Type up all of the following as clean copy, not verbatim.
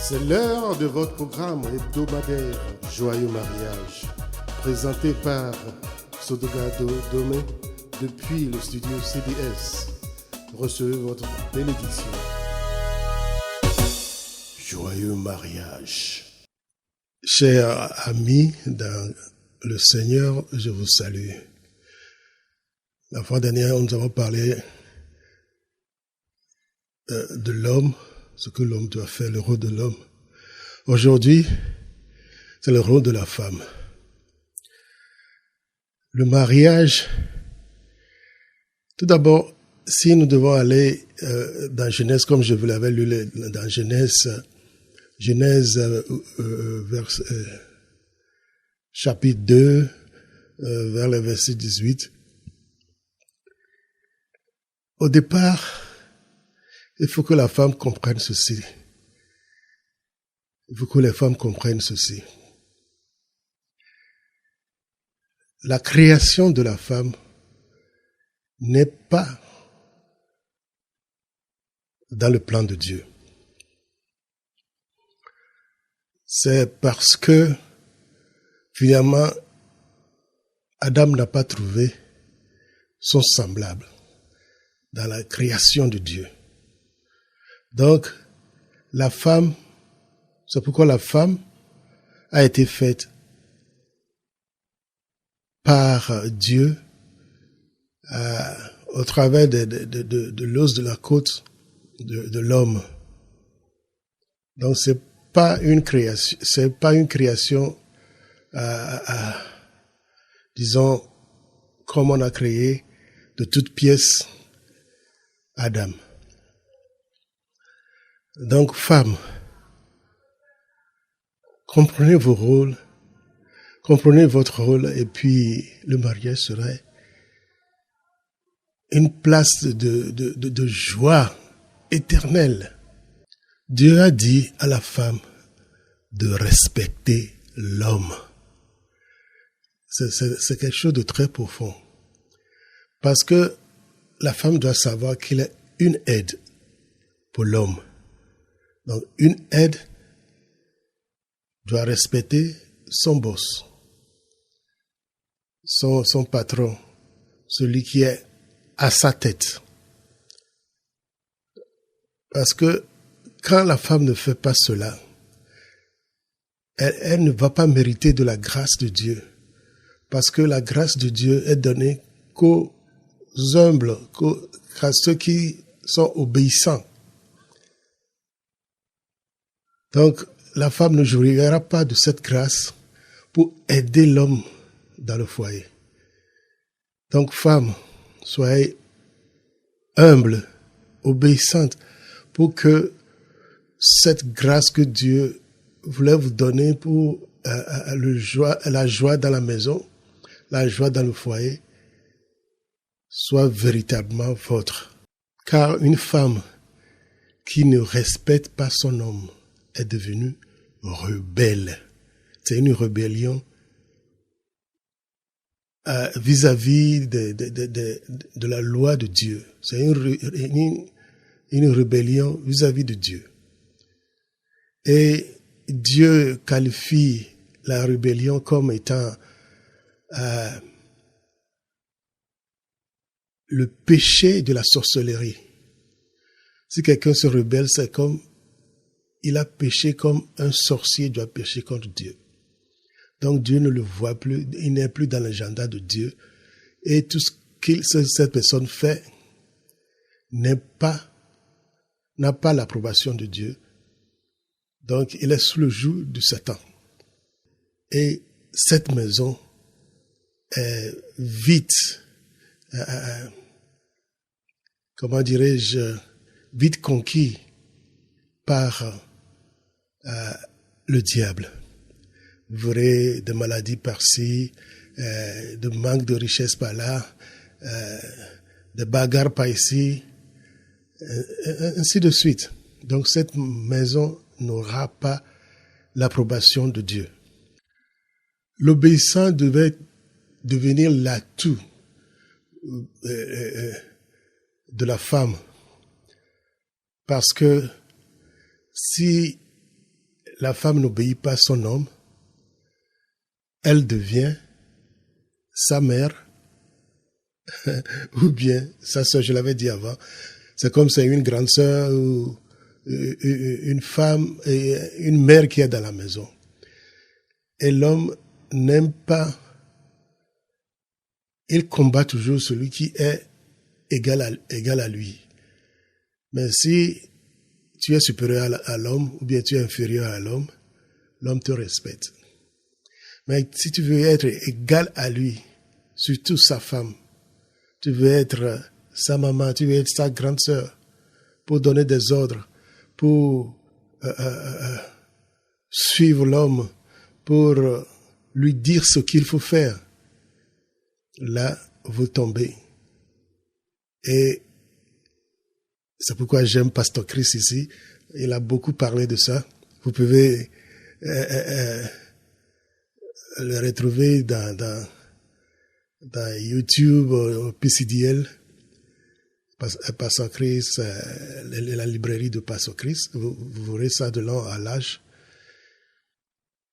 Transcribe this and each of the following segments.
C'est l'heure de votre programme hebdomadaire Joyeux Mariage, présenté par Sodogado Domé depuis le studio CDS. Recevez votre bénédiction. Joyeux mariage. Chers amis dans le Seigneur, je vous salue. La fois dernière, nous avons parlé de l'homme, ce que l'homme doit faire, le rôle de l'homme. Aujourd'hui, c'est le rôle de la femme. Le mariage, tout d'abord, si nous devons aller dans Genèse, comme je vous l'avais lu dans Genèse chapitre 2, vers le verset 18. Au départ, il faut que la femme comprenne ceci. Il faut que les femmes comprennent ceci. La création de la femme n'est pas dans le plan de Dieu. C'est parce que, finalement, Adam n'a pas trouvé son semblable dans la création de Dieu. Donc, la femme, c'est pourquoi la femme a été faite par Dieu au travers de l'os de la côte de l'homme. Donc, c'est pas une création, disons, comme on a créé de toutes pièces Adam. Donc, femmes, comprenez vos rôles, comprenez votre rôle, et puis le mariage serait une place de joie éternelle. Dieu a dit à la femme de respecter l'homme. C'est quelque chose de très profond. Parce que la femme doit savoir qu'il est une aide pour l'homme. Donc, une aide doit respecter son boss, son patron, celui qui est à sa tête. Parce que quand la femme ne fait pas cela, elle ne va pas mériter de la grâce de Dieu. Parce que la grâce de Dieu est donnée qu'aux humbles, qu'à ceux qui sont obéissants. Donc, la femme ne jouira pas de cette grâce pour aider l'homme dans le foyer. Donc, femme, soyez humble, obéissante, pour que cette grâce que Dieu voulait vous donner pour la joie dans la maison, la joie dans le foyer, soit véritablement vôtre. Car une femme qui ne respecte pas son homme est devenue rebelle. C'est une rébellion vis-à-vis de la loi de Dieu. C'est une rébellion vis-à-vis de Dieu. Et Dieu qualifie la rébellion comme étant le péché de la sorcellerie. Si quelqu'un se rebelle, c'est comme il a péché comme un sorcier doit pécher contre Dieu. Donc Dieu ne le voit plus, il n'est plus dans l'agenda de Dieu. Et tout ce que cette personne fait n'a pas l'approbation de Dieu. Donc il est sous le joug de Satan. Et cette maison est vite, vite conquis par le diable. Vous verrez des maladies par-ci, de manque de richesse par-là, des bagarres par-ici, ainsi de suite. Donc cette maison n'aura pas l'approbation de Dieu. L'obéissant devait devenir l'atout de la femme. Parce que si la femme n'obéit pas à son homme, elle devient sa mère ou bien sa sœur, je l'avais dit avant. C'est comme c'est une grande sœur ou une femme et une mère qui est dans la maison. Et l'homme n'aime pas, il combat toujours celui qui est égal à lui. Mais si tu es supérieur à l'homme ou bien tu es inférieur à l'homme, l'homme te respecte. Mais si tu veux être égal à lui, surtout sa femme, tu veux être sa maman, tu veux être sa grande sœur, pour donner des ordres, pour suivre l'homme, pour lui dire ce qu'il faut faire. Là, vous tombez. Et c'est pourquoi j'aime Pasteur Chris ici. Il a beaucoup parlé de ça. Vous pouvez le retrouver dans YouTube, PCDL, Pasteur Chris, la librairie de Pasteur Chris. Vous verrez ça de long à l'âge.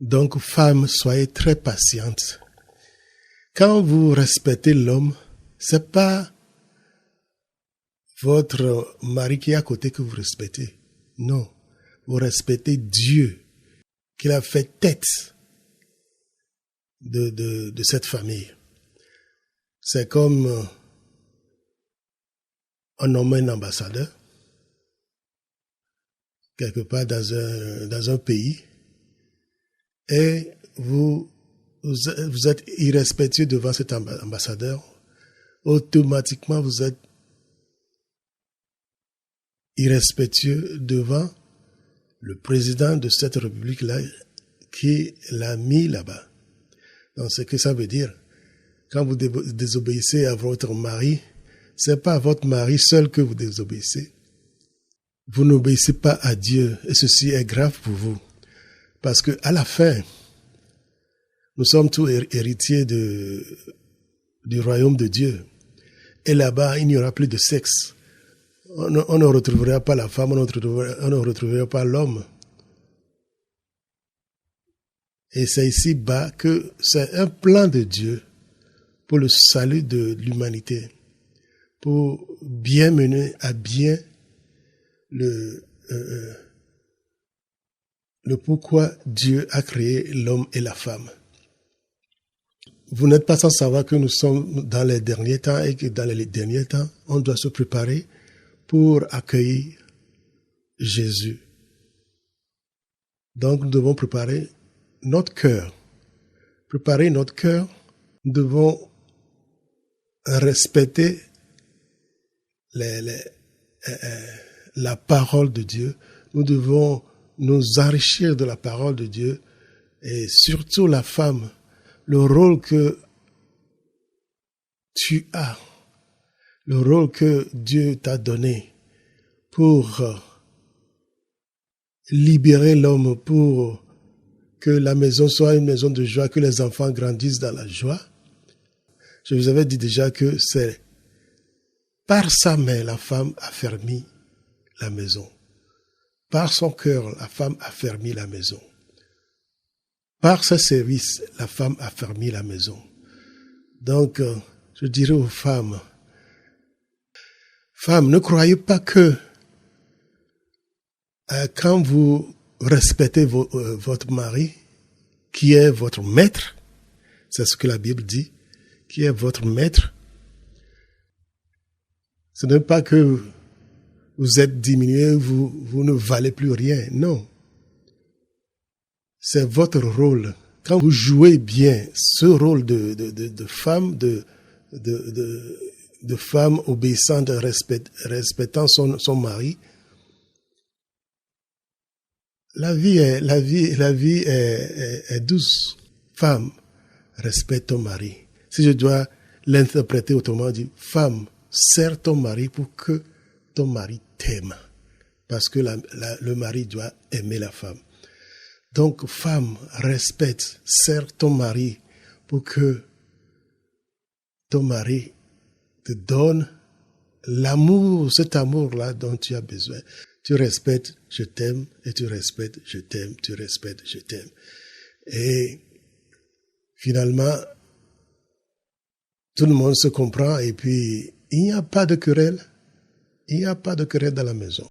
Donc, femmes, soyez très patientes. Quand vous respectez l'homme, c'est pas votre mari qui est à côté que vous respectez. Non. Vous respectez Dieu, qui a fait tête de cette famille. C'est comme on nomme un ambassadeur quelque part dans un pays et vous êtes irrespectueux devant cet ambassadeur. Automatiquement, vous êtes irrespectueux devant le président de cette république-là qui l'a mis là-bas. Donc, ce que ça veut dire, quand vous désobéissez à votre mari, c'est pas à votre mari seul que vous désobéissez. Vous n'obéissez pas à Dieu et ceci est grave pour vous. Parce que à la fin, nous sommes tous héritiers du royaume de Dieu. Et là-bas, il n'y aura plus de sexe. On ne retrouvera pas la femme, on ne retrouvera pas l'homme. Et c'est ici-bas que c'est un plan de Dieu pour le salut de l'humanité, pour bien mener à bien le pourquoi Dieu a créé l'homme et la femme. Vous n'êtes pas sans savoir que nous sommes dans les derniers temps et que dans les derniers temps, on doit se préparer pour accueillir Jésus. Donc nous devons préparer notre cœur. Préparer notre cœur, nous devons respecter la parole de Dieu. Nous devons nous enrichir de la parole de Dieu et surtout la femme, le rôle que tu as, le rôle que Dieu t'a donné pour libérer l'homme, pour que la maison soit une maison de joie, que les enfants grandissent dans la joie. Je vous avais dit déjà que c'est par sa main, la femme a fermé la maison. Par son cœur, la femme a fermé la maison. Par ses services, la femme a fermé la maison. Donc, je dirais aux femmes, ne croyez pas que quand vous respectez votre mari, qui est votre maître, c'est ce que la Bible dit, qui est votre maître, ce n'est pas que vous êtes diminué, vous ne valez plus rien, non. C'est votre rôle. Quand vous jouez bien ce rôle de femme, de femme obéissante, respectant son mari, la vie est douce. Femme, respecte ton mari. Si je dois l'interpréter autrement, je dis, femme, sers ton mari pour que ton mari t'aime. Parce que le mari doit aimer la femme. Donc, femme, respecte, sers ton mari pour que ton mari te donne l'amour, cet amour-là dont tu as besoin. Tu respectes, je t'aime, et tu respectes, je t'aime, tu respectes, je t'aime. Et finalement, tout le monde se comprend et puis il n'y a pas de querelle. Il n'y a pas de querelle dans la maison.